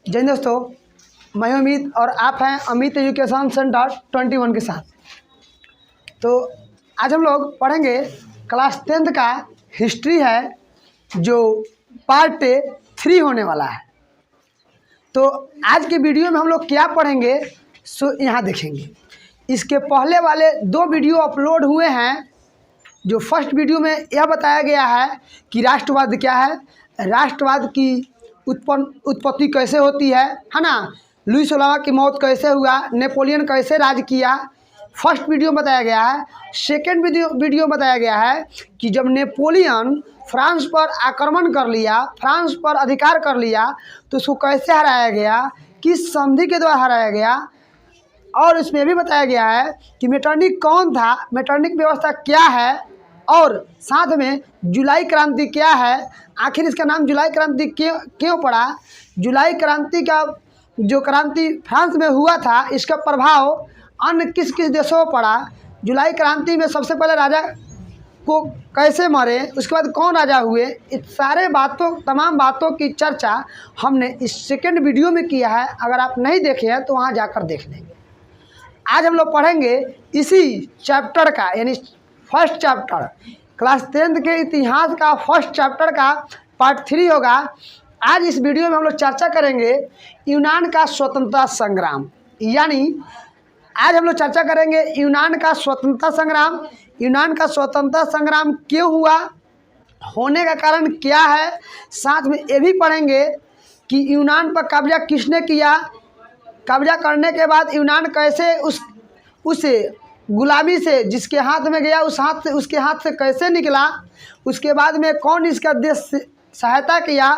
जय दोस्तों, मैं अमित और आप हैं अमित एजुकेशन सेंटर 21 के साथ। तो आज हम लोग पढ़ेंगे क्लास 10th का हिस्ट्री है जो पार्ट 3 होने वाला है। तो आज के वीडियो में हम लोग क्या पढ़ेंगे सो यहाँ देखेंगे। इसके पहले वाले 2 वीडियो अपलोड हुए हैं। जो फर्स्ट वीडियो में यह बताया गया है कि राष्ट्रवाद क्या है, राष्ट्रवाद की उत्पत्ति कैसे होती है ना, लुई सोलावा की मौत कैसे हुआ, नेपोलियन कैसे राज किया, फर्स्ट वीडियो बताया गया है। सेकेंड वीडियो बताया गया है कि जब नेपोलियन फ्रांस पर आक्रमण कर लिया, फ्रांस पर अधिकार कर लिया, तो उसको कैसे हराया गया, किस संधि के द्वारा हराया गया। और इसमें भी बताया गया है कि मेटरनिक कौन था, मेटरनिक व्यवस्था क्या है, और साथ में जुलाई क्रांति क्या है, आखिर इसका नाम जुलाई क्रांति क्यों पड़ा, जुलाई क्रांति का जो क्रांति फ्रांस में हुआ था इसका प्रभाव अन्य किस किस देशों में पड़ा, जुलाई क्रांति में सबसे पहले राजा को कैसे मारे, उसके बाद कौन राजा हुए, इस सारे तमाम बातों की चर्चा हमने इस सेकेंड वीडियो में किया है। अगर आप नहीं देखे हैं तो वहाँ जाकर देख लेंगे। आज हम लोग पढ़ेंगे इसी चैप्टर का, यानी फर्स्ट चैप्टर क्लास 10th के इतिहास का फर्स्ट चैप्टर का पार्ट 3 होगा। आज इस वीडियो में हम लोग चर्चा करेंगे यूनान का स्वतंत्रता संग्राम, यानी आज हम लोग चर्चा करेंगे यूनान का स्वतंत्रता संग्राम। यूनान का स्वतंत्रता संग्राम क्यों हुआ, होने का कारण क्या है, साथ में ये भी पढ़ेंगे कि यूनान पर कब्जा किसने किया, कब्जा करने के बाद यूनान कैसे उस गुलामी से जिसके हाथ में गया उसके हाथ से कैसे निकला, उसके बाद में कौन इसका देश सहायता किया,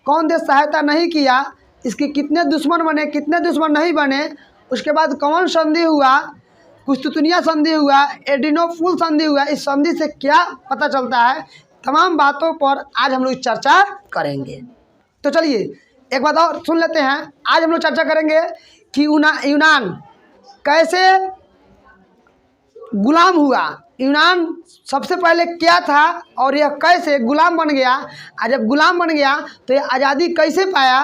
कौन देश सहायता नहीं किया, इसके कितने दुश्मन बने, कितने दुश्मन नहीं बने, उसके बाद कौन संधि हुआ, कुस्तुतनिया संधि हुआ, एडिनोफुल संधि हुआ, इस संधि से क्या पता चलता है, तमाम बातों पर आज हम लोग चर्चा करेंगे। तो चलिए एक बात और सुन लेते हैं। आज हम लोग चर्चा करेंगे कि यूनान कैसे गुलाम हुआ, यूनान सबसे पहले क्या था और यह कैसे गुलाम बन गया, और जब गुलाम बन गया तो यह आज़ादी कैसे पाया,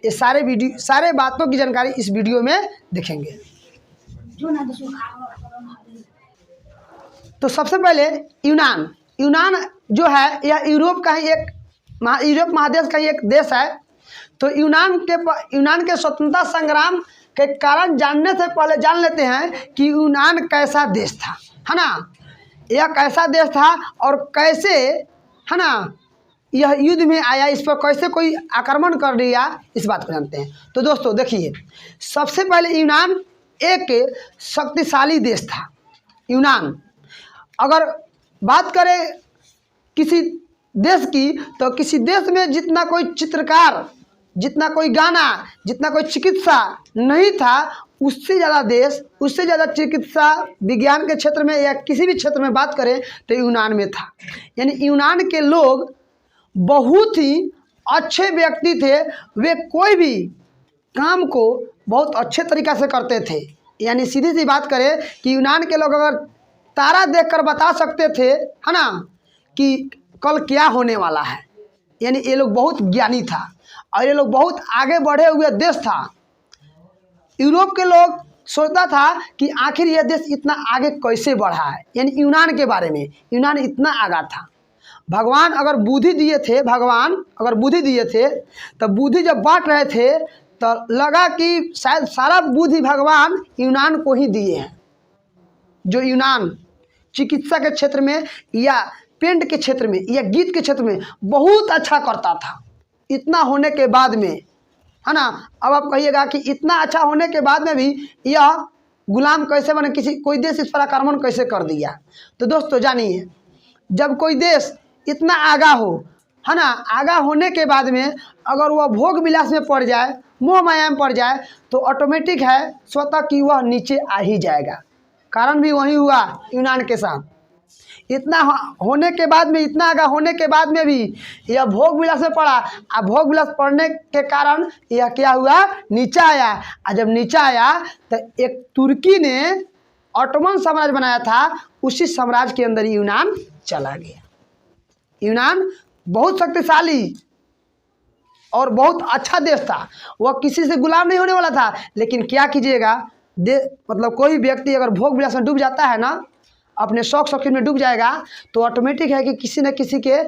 ये सारे बातों की जानकारी इस वीडियो में देखेंगे। तो सबसे पहले यूनान जो है यह यूरोप महादेश का ही एक देश है। तो यूनान के स्वतंत्रता संग्राम के कारण जानने से पहले जान लेते हैं कि यूनान कैसा देश था, है ना, यह कैसा देश था और कैसे, है ना, यह युद्ध में आया, इस पर कैसे कोई आक्रमण कर दिया, इस बात को जानते हैं। तो दोस्तों देखिए, सबसे पहले यूनान एक शक्तिशाली देश था। यूनान, अगर बात करें किसी देश की, तो किसी देश में जितना कोई चित्रकार, जितना कोई गाना, जितना कोई चिकित्सा नहीं था, उससे ज़्यादा देश, उससे ज़्यादा चिकित्सा विज्ञान के क्षेत्र में या किसी भी क्षेत्र में बात करें तो यूनान में था। यानी यूनान के लोग बहुत ही अच्छे व्यक्ति थे, वे कोई भी काम को बहुत अच्छे तरीक़ा से करते थे। यानी सीधी सी बात करें कि यूनान के लोग अगर तारा देखकर बता सकते थे, है ना, कि कल क्या होने वाला है, यानी ये लोग बहुत ज्ञानी था और ये लोग बहुत आगे बढ़े हुए देश था। यूरोप के लोग सोचता था कि आखिर यह देश इतना आगे कैसे बढ़ा है, यानी यूनान के बारे में, यूनान इतना आगा था। भगवान अगर बुद्धि दिए थे तो बुद्धि जब बांट रहे थे तो लगा कि शायद सारा बुद्धि भगवान यूनान को ही दिए हैं। जो यूनान चिकित्सा के क्षेत्र में या पेंट के क्षेत्र में या गीत के क्षेत्र में बहुत अच्छा करता था, इतना होने के बाद में, है ना, अब आप कहिएगा कि इतना अच्छा होने के बाद में भी यह गुलाम कैसे बने, कोई देश इस पर आक्रमण कैसे कर दिया। तो दोस्तों जानिए, जब कोई देश इतना आगा हो, है ना, आगा होने के बाद में अगर वह भोग विलास में पड़ जाए, मोह माया में पड़ जाए, तो ऑटोमेटिक है स्वतः कि वह नीचे आ ही जाएगा। कारण भी वही हुआ यूनान के साथ। इतना होने के बाद में, इतना आगा होने के बाद में भी यह भोग विलास में पड़ा, और भोग विलास पड़ने के कारण यह क्या हुआ, नीचा आया। और जब नीचा आया तो एक तुर्की ने ऑटोमन साम्राज्य बनाया था, उसी साम्राज्य के अंदर यूनान चला गया। यूनान बहुत शक्तिशाली और बहुत अच्छा देश था, वह किसी से गुलाम नहीं होने वाला था। लेकिन क्या कीजिएगा, मतलब कोई व्यक्ति अगर भोग विलास में डूब जाता है ना, अपने शौक शौकीन में डूब जाएगा, तो ऑटोमेटिक है कि किसी न किसी के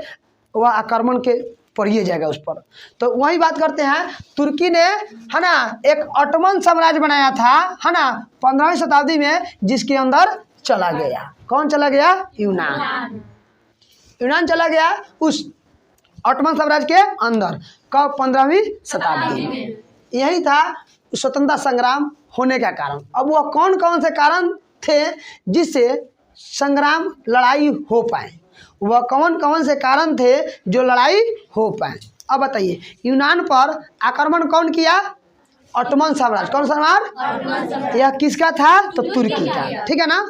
वह आक्रमण के पड़िए जाएगा उस पर। तो वही बात करते हैं, तुर्की ने है ना एक ऑटोमन साम्राज्य बनाया था, है ना 15वीं शताब्दी में, जिसके अंदर चला गया। कौन चला गया? यूनान। यूनान चला गया उस ऑटोमन साम्राज्य के अंदर। कब? 15वीं शताब्दी में। यही था स्वतंत्रता संग्राम होने का कारण। अब वह कौन कौन से कारण थे जिससे संग्राम लड़ाई हो पाए? वह कौन कौन से कारण थे जो लड़ाई हो पाए? अब बताइए, यूनान पर आक्रमण कौन किया? ऑटोमन साम्राज्य। कौन साम्राज्य? यह किसका था? तो तुर्की का। ठीक है ना।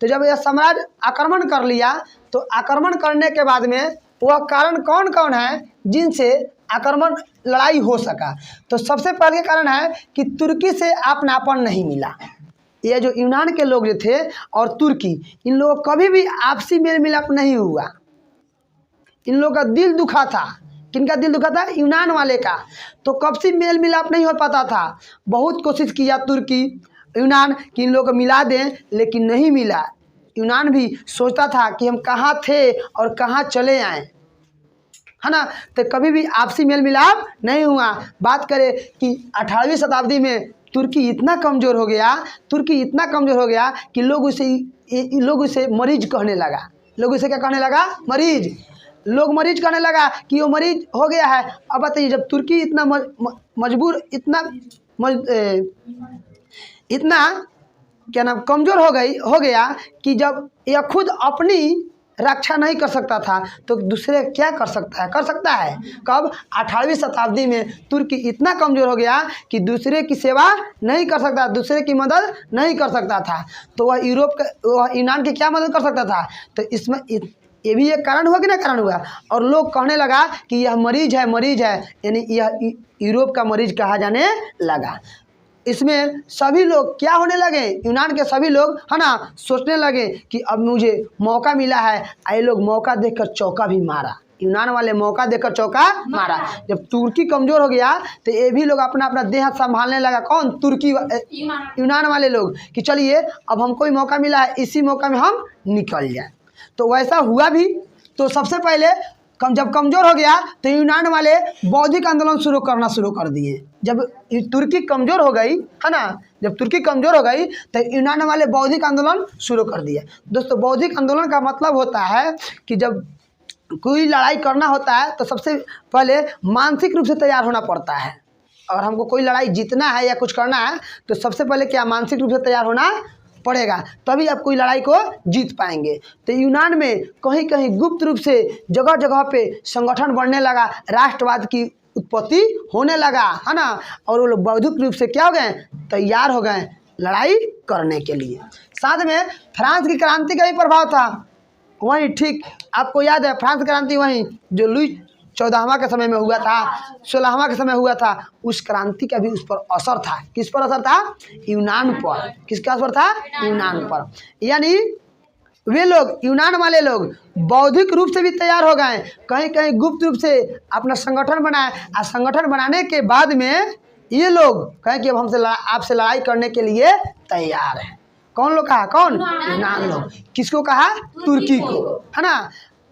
तो जब यह साम्राज्य आक्रमण कर लिया, तो आक्रमण करने के बाद में वह कारण कौन कौन है जिनसे आक्रमण लड़ाई हो सका? तो सबसे पहले कारण है कि तुर्की से अपनापन नहीं मिला। ये जो यूनान के लोग जो थे और तुर्की, इन लोगों को कभी भी आपसी मेल मिलाप नहीं हुआ। इन लोगों का दिल दुखा था। किनका दिल दुखा था? यूनान वाले का। तो कब से मेल मिलाप नहीं हो पाता था। बहुत कोशिश किया तुर्की यूनान कि इन लोगों को मिला दें, लेकिन नहीं मिला। यूनान भी सोचता था कि हम कहाँ थे और कहाँ चले आए, है ना। तो कभी भी आपसी मेल मिलाप नहीं हुआ। बात करें कि 18वीं शताब्दी में तुर्की इतना कमज़ोर हो गया, तुर्की इतना कमज़ोर हो गया कि लोग उसे मरीज कहने लगा। लोग उसे क्या कहने लगा? मरीज। लोग मरीज कहने लगा कि वो मरीज हो गया है। अब बताइए, जब तुर्की इतना मजबूर, इतना क्या नाम कमज़ोर हो गया कि जब यह खुद अपनी रक्षा नहीं कर सकता था, तो दूसरे क्या कर सकता है? कर सकता है। कब? 18वीं शताब्दी में तुर्की इतना कमज़ोर हो गया कि दूसरे की सेवा नहीं कर सकता, दूसरे की मदद नहीं कर सकता था। तो वह यूनान की क्या मदद कर सकता था? तो इसमें ये भी एक कारण हुआ कि ना कारण हुआ। और लोग कहने लगा कि यह मरीज है, मरीज है, यानी यह यूरोप का मरीज कहा जाने लगा। इसमें सभी लोग क्या होने लगे? यूनान के सभी लोग, है ना, सोचने लगे कि अब मुझे मौका मिला है। ये लोग मौका देखकर चौका भी मारा। यूनान वाले मौका देखकर चौका मारा। जब तुर्की कमज़ोर हो गया, तो ये भी लोग अपना अपना देह संभालने लगा। कौन? तुर्की यूनान वाले लोग, कि चलिए अब हमको ही मौका मिला है, इसी मौका में हम निकल जाए। तो वैसा हुआ भी। तो सबसे पहले जब कमज़ोर हो गया, तो यूनान वाले बौद्धिक आंदोलन करना शुरू कर दिए। जब तुर्की कमज़ोर हो गई, है ना, जब तुर्की कमज़ोर हो गई, तो यूनान वाले बौद्धिक आंदोलन शुरू कर दिए। दोस्तों, बौद्धिक आंदोलन का मतलब होता है कि जब कोई लड़ाई करना होता है, तो सबसे पहले मानसिक रूप से तैयार होना पड़ता है। और हमको कोई लड़ाई जीतना है या कुछ करना है, तो सबसे पहले क्या? मानसिक रूप से तैयार होना पड़ेगा, तभी आप कोई लड़ाई को जीत पाएंगे। तो यूनान में कहीं कहीं गुप्त रूप से जगह जगह पे संगठन बढ़ने लगा, राष्ट्रवाद की उत्पत्ति होने लगा, है ना। और वो लोग बौद्धिक रूप से क्या हो गए? तैयार हो गए लड़ाई करने के लिए। साथ में फ्रांस की क्रांति का भी प्रभाव था। वहीं ठीक आपको याद है, फ्रांस क्रांति वहीं जो लुई 14वां के समय में हुआ था, 16वां के समय हुआ था, उस क्रांति का भी उस पर असर था। किस पर असर था? यूनान पर। किसका असर था? यूनान पर। यानी वे लोग, यूनान वाले लोग बौद्धिक रूप से भी तैयार हो गए, कहीं कहीं गुप्त रूप से अपना संगठन बनाए। और संगठन बनाने के बाद में ये लोग कहें कि अब आपसे लड़ाई करने के लिए तैयार है। कौन लोग कहा? कौन? यूनान लोग। किसको कहा? तुर्की को, है ना।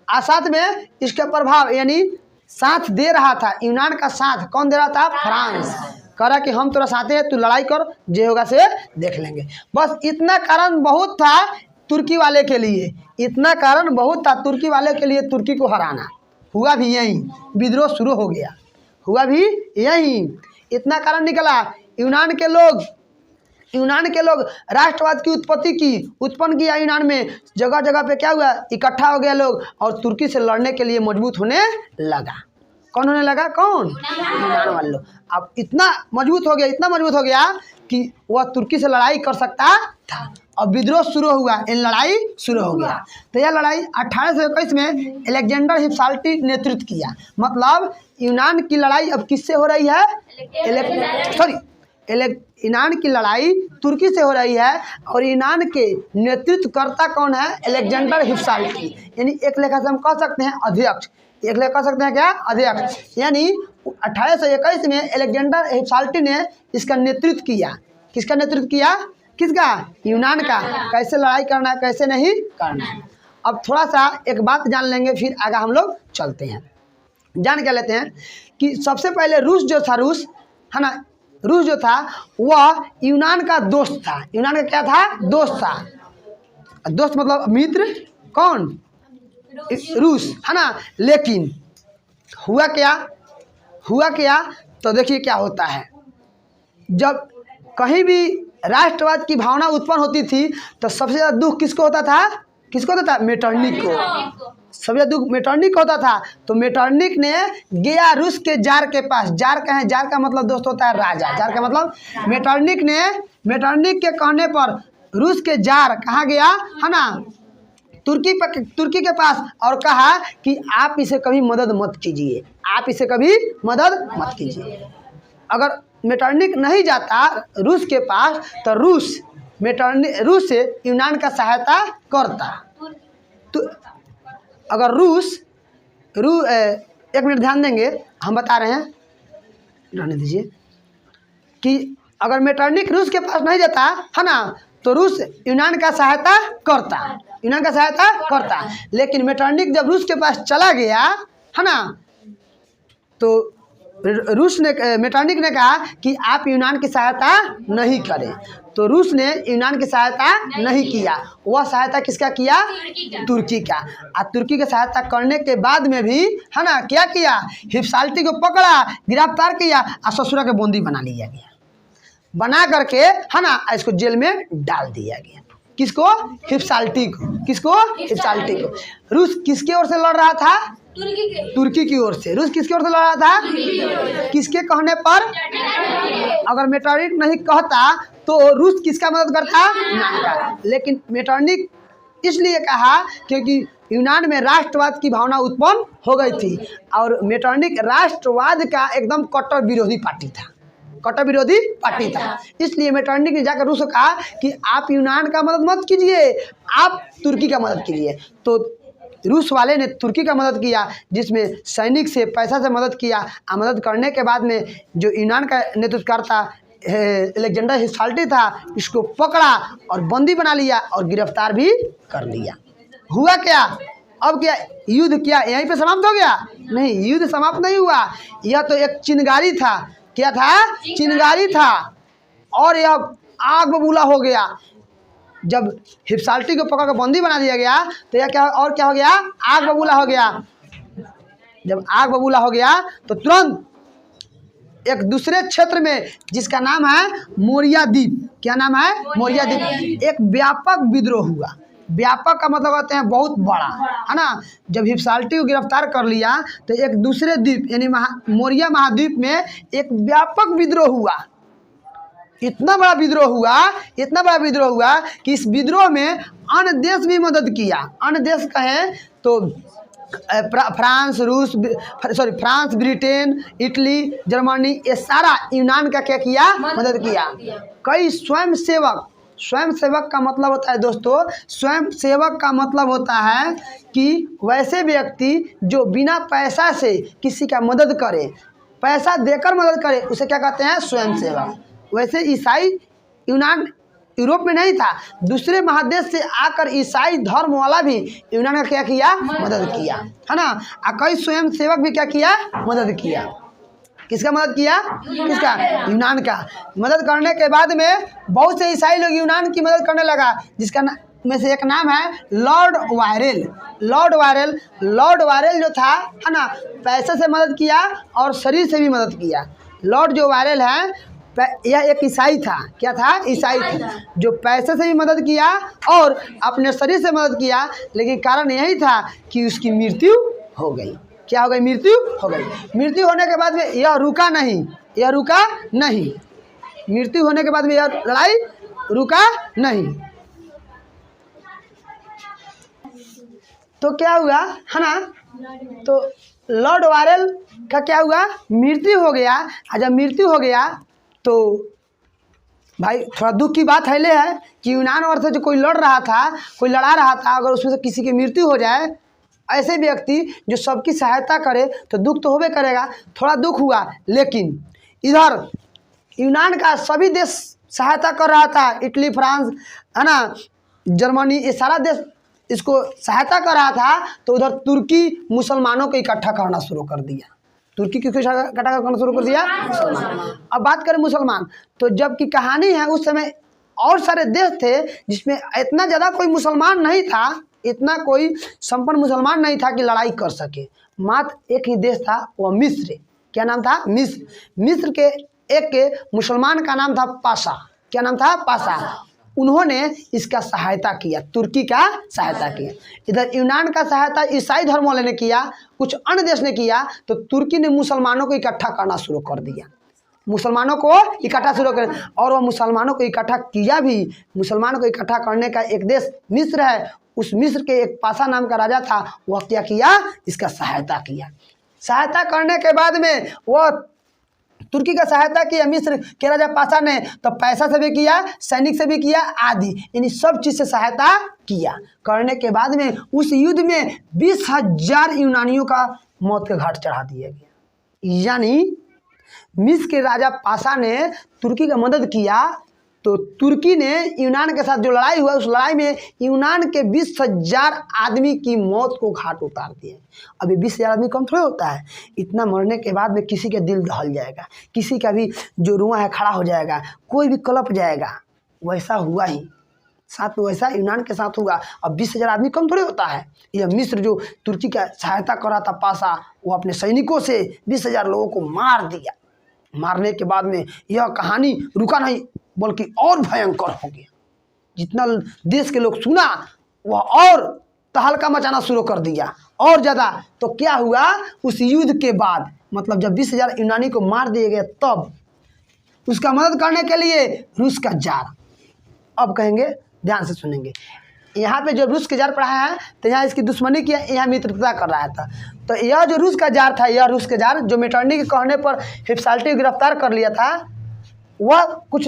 और साथ में इसका प्रभाव, यानी साथ दे रहा था यूनान का। साथ कौन दे रहा था? फ्रांस। कह रहा कि हम तेरा साथे हैं, तू लड़ाई कर, जे होगा से देख लेंगे। बस इतना कारण बहुत था तुर्की वाले के लिए, इतना कारण बहुत था तुर्की वाले के लिए तुर्की को हराना। हुआ भी यहीं, विद्रोह शुरू हो गया, हुआ भी यहीं। इतना कारण निकला। यूनान के लोग राष्ट्रवाद की उत्पन्न किया यूनान में। जगह जगह पे क्या हुआ? इकट्ठा हो गया लोग, और तुर्की से लड़ने के लिए मजबूत होने लगा। कौन होने लगा? कौन? यूनान वाले लोग। अब इतना मजबूत हो गया कि वह तुर्की से लड़ाई कर सकता था। अब विद्रोह शुरू हुआ, लड़ाई शुरू हो गया। तो यह लड़ाई 1821 में अलेक्जेंडर हिप्सैल्टी नेतृत्व किया। मतलब यूनान की लड़ाई अब किससे हो रही है? यूनान की लड़ाई तुर्की से हो रही है। और यूनान के नेतृत्वकर्ता कौन है? अलेक्जेंडर हिप्सैल्टी। यानी एक लेखा से हम कह सकते हैं अध्यक्ष। एक लेखा कह सकते हैं क्या? अध्यक्ष। यानी 1821 में अलेक्जेंडर हिप्सैल्टी ने इसका नेतृत्व किया। किसका नेतृत्व किया? किसका? यूनान का। कैसे लड़ाई करना है, कैसे नहीं करना है। अब थोड़ा सा एक बात जान लेंगे, फिर आगे हम लोग चलते हैं। जान क्या लेते हैं कि सबसे पहले रूस जो था, रूस है ना, रूस जो था वह यूनान का दोस्त था। यूनान का क्या था? दोस्त था। दोस्त मतलब मित्र। कौन? रूस, है ना। लेकिन हुआ क्या तो देखिए क्या होता है। जब कहीं भी राष्ट्रवाद की भावना उत्पन्न होती थी तो सबसे ज़्यादा दुख किसको होता था? किसको होता था? मेटरनिक को। सबसे ज़्यादा दुख मेटरनिक को होता था। तो मेटरनिक ने गया रूस के जार के पास। जार का है, जार का मतलब दोस्त होता है राजा। जार का मतलब मेटरनिक के कहने पर रूस के जार कहाँ गया, है ना, तुर्की के पास, और कहा कि आप इसे कभी मदद मत कीजिए, आप इसे कभी मदद मत कीजिए। अगर मेटरनिक नहीं जाता रूस के पास तो रूस से यूनान का सहायता करता। तो अगर एक मिनट ध्यान देंगे, हम बता रहे हैं, रहने दीजिए, कि अगर मेटरनिक रूस के पास नहीं जाता, है ना, तो रूस यूनान का सहायता करता। लेकिन मेटरनिक जब रूस के पास चला गया, है ना, तो मेटरनिक ने कहा कि आप यूनान की सहायता नहीं करें। तो रूस ने यूनान की सहायता नहीं किया। वह सहायता किसका किया? तुर्की का। और तुर्की की सहायता करने के बाद में भी, है ना, क्या किया? हिप्सैल्टी को पकड़ा, गिरफ्तार किया और ससुरा के बंदी बना लिया गया। बना करके, है ना, इसको जेल में डाल दिया गया। किसको? हिप्सैल्टी को। किसको? हिप्सैल्टी को। रूस किसकी ओर से लड़ रहा था? तुर्की की ओर से। रूस किसकी ओर से लड़ रहा था? किसके कहने पर? अगर मेटरनिक नहीं कहता तो रूस किसका मदद करता? यूनान का। लेकिन मेटरनिक इसलिए कहा क्योंकि यूनान में राष्ट्रवाद की भावना उत्पन्न हो गई थी और मेटरनिक राष्ट्रवाद का एकदम कट्टर विरोधी पार्टी था। इसलिए मेटरनिक ने जाकर रूस को कहा कि आप यूनान का मदद मत कीजिए, आप तुर्की का मदद कीजिए। तो रूस वाले ने तुर्की का मदद किया, जिसमें सैनिक से, पैसा से मदद किया। और मदद करने के बाद में जो यूनान का नेतृत्व करता अलेक्जेंडर हिप्सैल्टी था, इसको पकड़ा और बंदी बना लिया और गिरफ्तार भी कर लिया। हुआ क्या? अब क्या युद्ध क्या यहीं पे समाप्त हो गया? नहीं, युद्ध समाप्त नहीं हुआ। यह तो एक चिंगारी था। क्या था? चिंगारी था। और यह आग बबूला हो गया। जब हिप्सैल्टी को पकड़ कर बंदी बना दिया गया तो यह क्या हो गया? आग बबूला हो गया। जब आग बबूला हो गया तो तुरंत एक दूसरे क्षेत्र में, जिसका नाम है मोरिया द्वीप। क्या नाम है? मोरिया द्वीप। एक व्यापक विद्रोह हुआ। व्यापक का मतलब होते हैं बहुत बड़ा, है ना। जब हिप्सैल्टी को गिरफ्तार कर लिया तो एक दूसरे द्वीप यानी मोरिया महाद्वीप में एक व्यापक विद्रोह हुआ। इतना बड़ा विद्रोह हुआ कि इस विद्रोह में अन्य देश भी मदद किया। अन्य देश कहें तो फ्रांस, ब्रिटेन, इटली, जर्मनी, ये सारा यूनान का क्या किया? मदद किया। कई स्वयंसेवक का मतलब होता है दोस्तों, स्वयंसेवक का मतलब होता है कि वैसे व्यक्ति जो बिना पैसा से किसी का मदद करे, पैसा देकर मदद करे, उसे क्या कहते हैं? स्वयंसेवक। वैसे ईसाई यूरोप में नहीं था, दूसरे महादेश से आकर ईसाई धर्म वाला भी यूनान का क्या किया? मदद किया, है ना। कई स्वयंसेवक भी क्या किया? मदद किया। किसका मदद किया? किसका? यूनान का। मदद करने के बाद में बहुत से ईसाई लोग यूनान की मदद करने लगा, जिसका में से एक नाम है लॉर्ड वायरेल जो था, है ना, पैसे से मदद किया और शरीर से भी मदद किया। लॉर्ड जो वायरेल है, यह एक ईसाई था। क्या था? ईसाई था, जो पैसे से भी मदद किया और अपने शरीर से मदद किया। लेकिन कारण यही था कि उसकी मृत्यु हो गई। क्या हो गई? मृत्यु हो गई। मृत्यु होने के बाद में यह रुका नहीं। मृत्यु होने के बाद में यह लड़ाई रुका नहीं। तो क्या हुआ, है ना, तो लॉर्ड वायरेल का क्या हुआ? मृत्यु हो गया। और जब मृत्यु हो गया तो भाई थोड़ा दुख की बात है कि यूनान और से जो कोई लड़ा रहा था, अगर उसमें से किसी की मृत्यु हो जाए ऐसे व्यक्ति जो सबकी सहायता करे तो दुख तो होबे करेगा, थोड़ा दुख हुआ, लेकिन इधर यूनान का सभी देश सहायता कर रहा था, इटली, फ्रांस, है ना, जर्मनी, ये सारा देश इसको सहायता कर रहा था। तो उधर तुर्की मुसलमानों को इकट्ठा करना शुरू कर दिया। तुर्की किसको इकट्ठा करना शुरू कर दिया? मुसलमान। अब बात करें मुसलमान, तो जब की कहानी है उस समय और सारे देश थे जिसमें इतना ज़्यादा कोई मुसलमान नहीं था, इतना कोई संपन्न मुसलमान नहीं था कि लड़ाई कर सके। मात्र एक ही देश था, वह मिस्र। क्या नाम था? मिस्र। मिस्र के एक के मुसलमान का नाम था पाशा। क्या नाम था? पाशा। उन्होंने इसका सहायता किया, तुर्की का सहायता किया। इधर यूनान का सहायता ईसाई धर्म वाले ने किया, कुछ अन्य देश ने किया। तो तुर्की ने मुसलमानों को इकट्ठा करना शुरू कर दिया, मुसलमानों को इकट्ठा शुरू कर, और वह मुसलमानों को इकट्ठा किया भी। मुसलमानों को इकट्ठा करने का एक देश मिस्र है, उस मिस्र के एक पाशा नाम का राजा था, वह क्या किया? इसका सहायता किया। सहायता करने के बाद में वह तुर्की का सहायता किया मिस्र के राजा पाशा ने, तो पैसा से भी किया, सैनिक से भी किया, आदि यानी सब चीज़ से सहायता किया। करने के बाद में उस युद्ध में 20,000 यूनानियों का मौत के घाट चढ़ा दिया गया। यानी मिस्र के राजा पाशा ने तुर्की का मदद किया, तो तुर्की ने यूनान के साथ जो लड़ाई हुआ, उस लड़ाई में यूनान के 20,000 आदमी की मौत को घाट उतार दिए। अभी 20,000 आदमी कम थोड़ा होता है, इतना मरने के बाद में किसी का दिल दहल जाएगा, किसी का भी जो रुआ है खड़ा हो जाएगा, कोई भी कलप जाएगा। वैसा हुआ ही साथ में, वैसा यूनान के साथ हुआ। अब 20,000 आदमी कम थोड़े होता है। यह मिस्र जो तुर्की का सहायता कर रहा था पाशा, वो अपने सैनिकों से 20,000 लोगों को मार दिया। मारने के बाद में यह कहानी रुका नहीं, बल्कि और भयंकर हो गया। जितना देश के लोग सुना, वह और तहलका मचाना शुरू कर दिया, और ज़्यादा। तो क्या हुआ? उस युद्ध के बाद, मतलब जब 20,000 यूनानी को मार दिए गए, तब उसका मदद करने के लिए रूस का जार, अब कहेंगे ध्यान से सुनेंगे, यहाँ पे जो रूस के जार पढ़ा है, तो यहाँ इसकी दुश्मनी किया, यहाँ मित्रता कर रहा था। तो यह जो रूस का जार था, यह रूस के जार जो मेटरनी के कहने पर हिप्साल्टी को गिरफ्तार कर लिया था, वह कुछ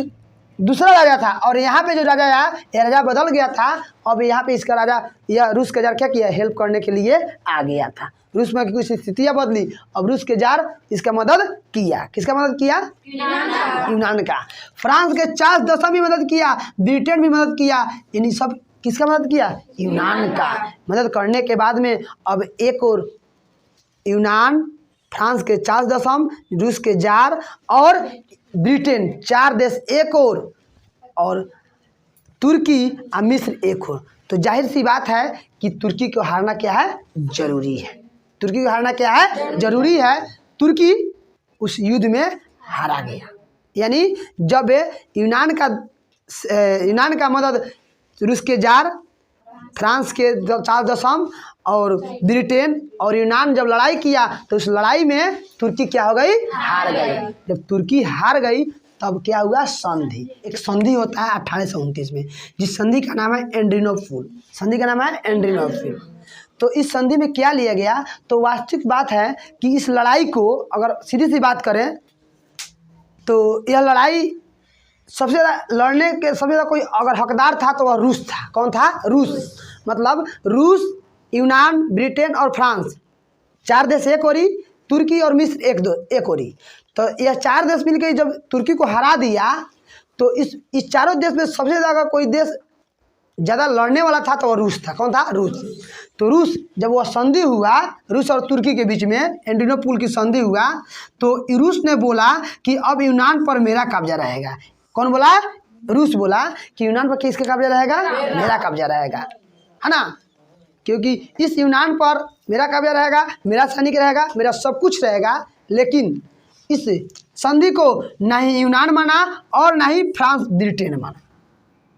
दूसरा राजा था। और यहाँ पे जो राजा आया, यह राजा बदल गया था। अब यहाँ पे इसका राजा, यह रूस के जार क्या किया? हेल्प करने के लिए आ गया था। रूस में कुछ स्थितियाँ बदली, अब रूस के जार इसका मदद किया। किसका मदद किया? यूनान का। फ्रांस के चार्ल्स दसम भी मदद किया, ब्रिटेन भी मदद किया, यानी सब किसका मदद किया? यूनान का। मदद करने के बाद में अब एक और यूनान, फ्रांस के चार्ल्स दसम, रूस के जार और ब्रिटेन, 4 देश एक और तुर्की और मिस्र एक और। तो जाहिर सी बात है कि तुर्की को हारना क्या है? जरूरी है। तुर्की को हारना क्या है? जरूरी है। तुर्की उस युद्ध में हारा गया। यानी जब यूनान का मदद रूस के जार, फ्रांस के चार्ल्स दसम और ब्रिटेन और यूनान जब लड़ाई किया, तो उस लड़ाई में तुर्की क्या हो गई? हार गई। जब तुर्की हार गई, तब क्या हुआ? संधि। एक संधि होता है 1829 में, जिस संधि का नाम है एड्रियानोपुल। संधि का नाम है एड्रियानोपुल। तो इस संधि में क्या लिया गया? तो वास्तविक बात है कि इस लड़ाई को अगर सीधी सी बात करें, तो यह लड़ाई सबसे ज़्यादा लड़ने के सबसे ज़्यादा कोई अगर हकदार था तो वह रूस था। कौन था? रूस। मतलब रूस, यूनान, ब्रिटेन और फ्रांस, 4 देश एक ओरी, तुर्की और मिस्र एक ओरी। तो यह 4 देश मिलकर जब तुर्की को हरा दिया, तो इस चारों देश में सबसे ज़्यादा कोई देश ज़्यादा लड़ने वाला था तो वह रूस था। कौन था? रूस। तो रूस, जब वह संधि हुआ रूस और तुर्की के बीच में, एड्रियानोपुल की संधि हुआ, तो रूस ने बोला कि अब यूनान पर मेरा कब्जा रहेगा। कौन बोला? रूस बोला कि यूनान पर किसका कब्जा रहेगा? मेरा कब्जा रहेगा, है ना। क्योंकि इस यूनान पर मेरा कब्जा रहेगा, मेरा सैनिक रहेगा, मेरा सब कुछ रहेगा। लेकिन इस संधि को ना ही यूनान माना और ना ही फ्रांस, ब्रिटेन माना।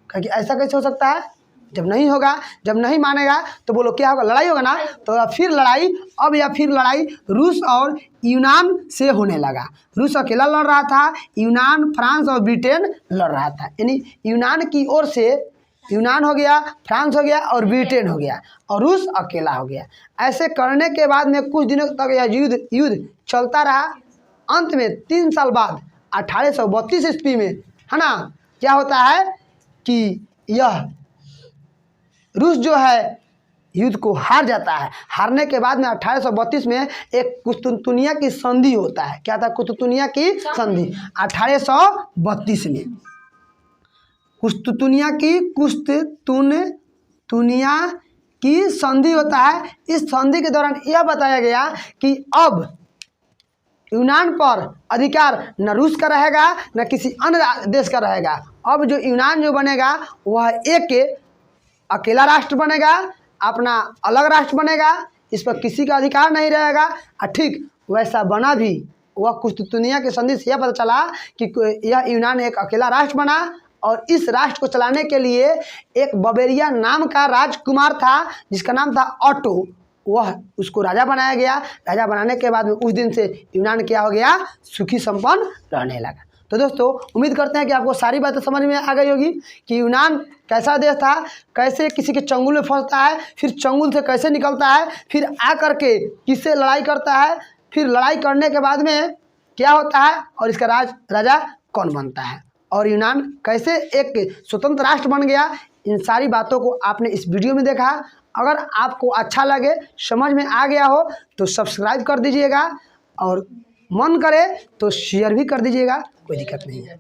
क्योंकि ऐसा कैसे हो सकता है? जब नहीं होगा, जब नहीं मानेगा, तो बोलो क्या होगा? लड़ाई होगा ना। तो फिर लड़ाई, अब या फिर लड़ाई रूस और यूनान से होने लगा। रूस अकेला लड़ रहा था, यूनान, फ्रांस और ब्रिटेन लड़ रहा था। यानी यूनान की ओर से यूनान हो गया, फ्रांस हो गया और ब्रिटेन हो गया, और रूस अकेला हो गया। ऐसे करने के बाद में कुछ दिनों तक यह युद्ध चलता रहा। अंत में 3 साल बाद 1832 ईस्वी में, है ना, क्या होता है कि यह रूस जो है युद्ध को हार जाता है। हारने के बाद में 1832 में एक कुस्तुनतुनिया की संधि होता है। क्या था? कुस्तुनतुनिया की संधि 1832 में। कुस्तुनतुनिया की संधि होता है। इस संधि के दौरान यह बताया गया कि अब यूनान पर अधिकार न रूस का रहेगा न किसी अन्य देश का रहेगा। अब जो यूनान जो बनेगा वह एक अकेला राष्ट्र बनेगा, अपना अलग राष्ट्र बनेगा, इस पर किसी का अधिकार नहीं रहेगा। और ठीक वैसा बना भी। वह कुस्तुनतुनिया की संधि से यह पता चला कि यह यूनान एक अकेला राष्ट्र बना और इस राष्ट्र को चलाने के लिए एक बवेरिया नाम का राजकुमार था जिसका नाम था ऑटो। वह उसको राजा बनाया गया। राजा बनाने के बाद में उस दिन से यूनान क्या हो गया? सुखी संपन्न रहने लगा। तो दोस्तों उम्मीद करते हैं कि आपको सारी बातें समझ में आ गई होगी कि यूनान कैसा देश था, कैसे किसी के चंगुल में फंसता है, फिर चंगुल से कैसे निकलता है, फिर आ करके किससे लड़ाई करता है, फिर लड़ाई करने के बाद में क्या होता है और इसका राजा कौन बनता है और यूनान कैसे एक स्वतंत्र राष्ट्र बन गया। इन सारी बातों को आपने इस वीडियो में देखा। अगर आपको अच्छा लगे, समझ में आ गया हो तो सब्सक्राइब कर दीजिएगा और मन करे तो शेयर भी कर दीजिएगा, कोई दिक्कत नहीं है।